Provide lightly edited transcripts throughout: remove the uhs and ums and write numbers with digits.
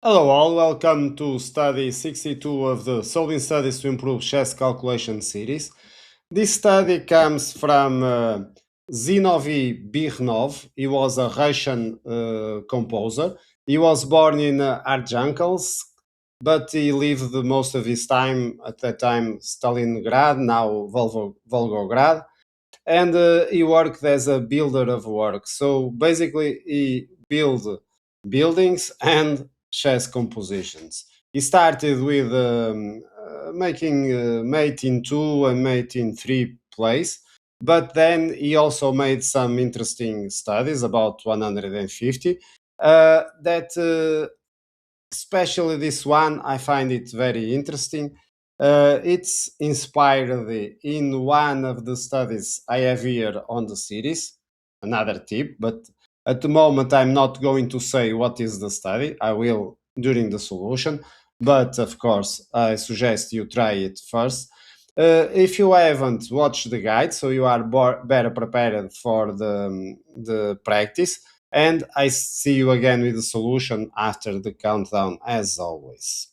Hello all, welcome to study 62 of the Solving Studies to Improve Chess Calculation series. This study comes from Zinovy Birnov. He was a Russian composer. He was born in Archangelsk, but he lived most of his time at that time Stalingrad, now Volgograd, and he worked as a builder of works. So basically, he built buildings and chess compositions. He started with making mate in two and mate in three plays, but then he also made some interesting studies, about 150, that especially this one, I find it very interesting. It's inspired in one of the studies I have here on the series, another tip, but at the moment I'm not going to say what is the study. I will during the solution, but of course, I suggest you try it first. If you haven't watched the guide, so you are better prepared for the practice, and I see you again with the solution after the countdown, as always.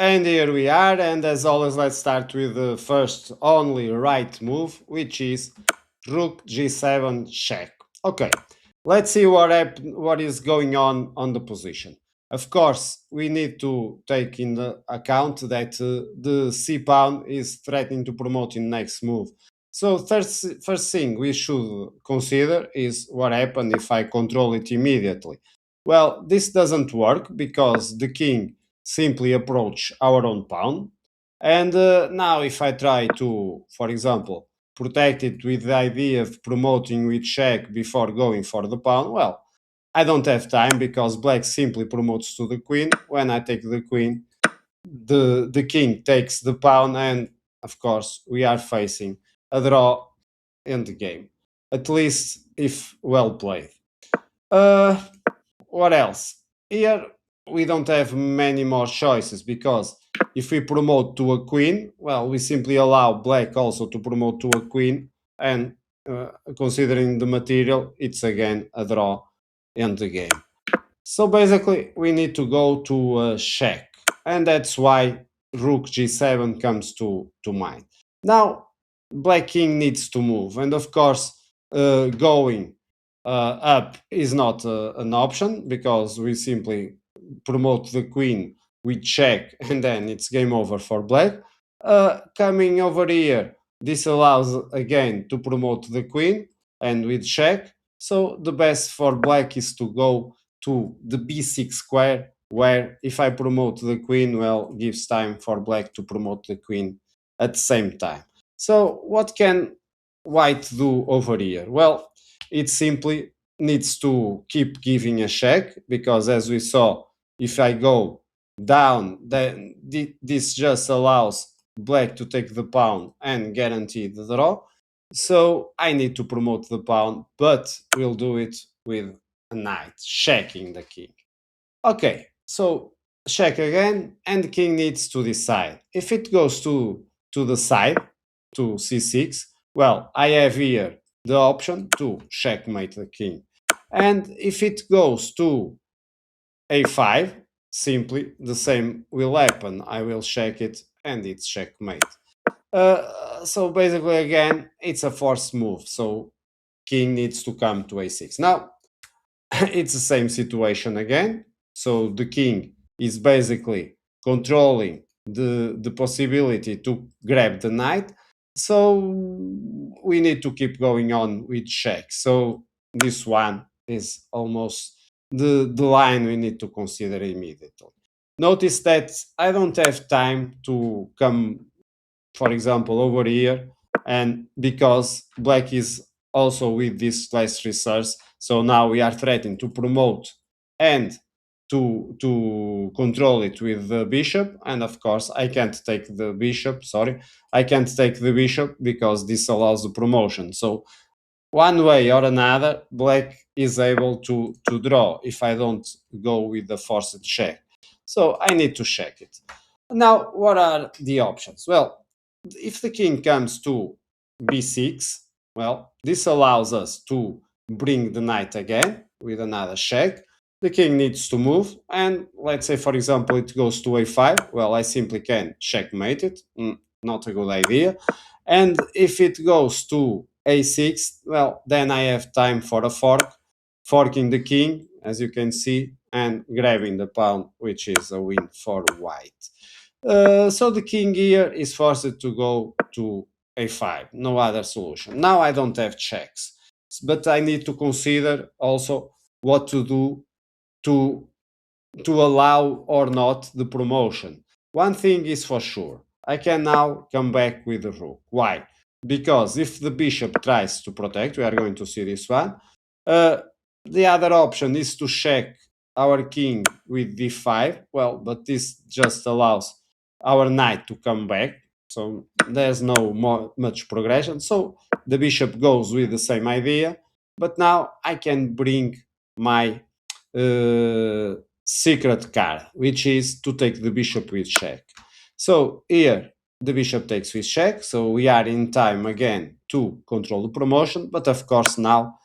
And here we are, and as always, let's start with the first only right move, which is rook g7 check. Okay, let's see what is going on the position. Of course, we need to take in the account that the c pawn is threatening to promote in next move. So first thing we should consider is what happens if I control it immediately. Well, this doesn't work because the king simply approach our own pawn. And now if I try to, for example, protect it with the idea of promoting with check before going for the pawn, well, I don't have time because black simply promotes to the queen. When I take the queen, the king takes the pawn, and of course we are facing a draw in the game, at least if well played. Uh, what else? Here we don't have many more choices because if we promote to a queen, well, we simply allow black also to promote to a queen, and considering the material, it's again a draw in the game. So basically, we need to go to a check, and that's why rook g7 comes to mind. Now, black king needs to move, and of course, going up is not an option because we simply promote the queen with check, and then it's game over for black. Coming over here, this allows again to promote the queen, and with check. So the best for black is to go to the b6 square, where if I promote the queen, well, gives time for black to promote the queen at the same time. So what can white do over here? Well, it simply needs to keep giving a check because as we saw, if I go down, then this just allows black to take the pawn and guarantee the draw. So I need to promote the pawn, but we'll do it with a knight, checking the king. Okay, so check again, and the king needs to decide. If it goes to the side, to c6, well, I have here the option to checkmate the king. And if it goes to a5, simply the same will happen. I will check it, and it's checkmate. So basically, again, it's a forced move. So king needs to come to a6. Now, it's the same situation again. So the king is basically controlling the possibility to grab the knight. So we need to keep going on with check. So this one is almost the line we need to consider immediately. Notice that I don't have time to come, for example, over here, and because black is also with this last resource, so now we are threatening to promote and to control it with the bishop, and of course I can't take the bishop, sorry, I can't take the bishop because this allows the promotion. So one way or another, black is able to draw if I don't go with the forced check. So I need to check it. Now, what are the options? Well, if the king comes to b6, well, this allows us to bring the knight again with another check. The king needs to move, and let's say, for example, it goes to a5. Well, I simply can checkmate it. Not a good idea. And if it goes to a6, well, then I have time for a fork, forking the king, as you can see, and grabbing the pawn, which is a win for white. So the king here is forced to go to a5, no other solution. Now I don't have checks, but I need to consider also what to do to allow or not the promotion. One thing is for sure, I can now come back with the rook. Why? Because if the bishop tries to protect, we are going to see this one, the other option is to check our king with d5. Well, but this just allows our knight to come back, so there's no much progression. So the bishop goes with the same idea, but now I can bring my secret card, which is to take the bishop with check. So here the bishop takes with check, so we are in time again to control the promotion, but of course now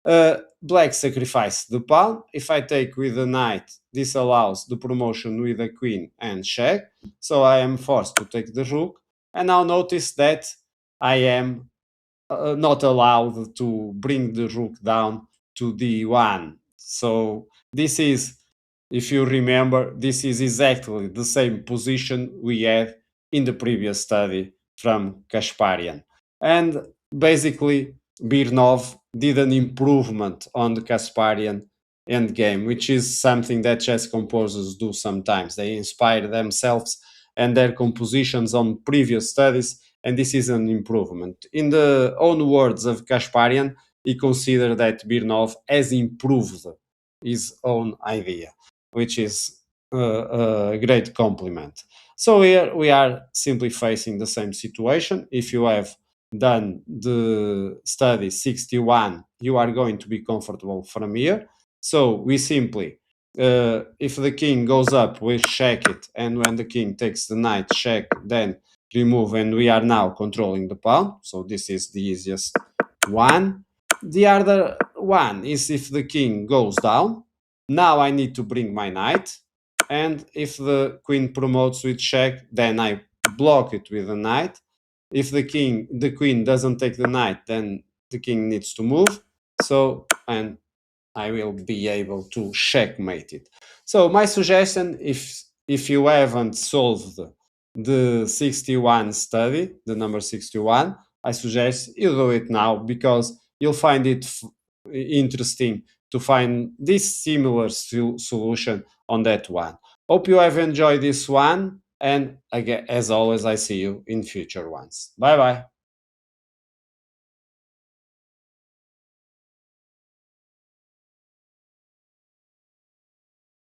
Black sacrifices the pawn. If I take with the knight, this allows the promotion with the queen and check. So I am forced to take the rook. And now notice that I am not allowed to bring the rook down to d1. So this is, if you remember, this is exactly the same position we had in the previous study from Kasparian. And basically, Birnov did an improvement on the Kasparian endgame, which is something that chess composers do sometimes. They inspire themselves and their compositions on previous studies, and this is an improvement. In the own words of Kasparian, he considered that Birnov has improved his own idea, which is a great compliment. So here we are simply facing the same situation. If you have done the study 61, you are going to be comfortable from here. So we simply, if the king goes up, we check it, and when the king takes the knight, check, then remove, and we are now controlling the pawn. So this is the easiest one. The other one is if the king goes down. Now I need to bring my knight, and if the queen promotes with check, then I block it with a knight. If the queen doesn't take the knight, then the king needs to move. So, and I will be able to checkmate it. So my suggestion, if you haven't solved the 61 study, the number 61, I suggest you do it now, because you'll find it interesting to find this similar solution on that one. Hope you have enjoyed this one, and again, as always, I see you in future ones. Bye bye.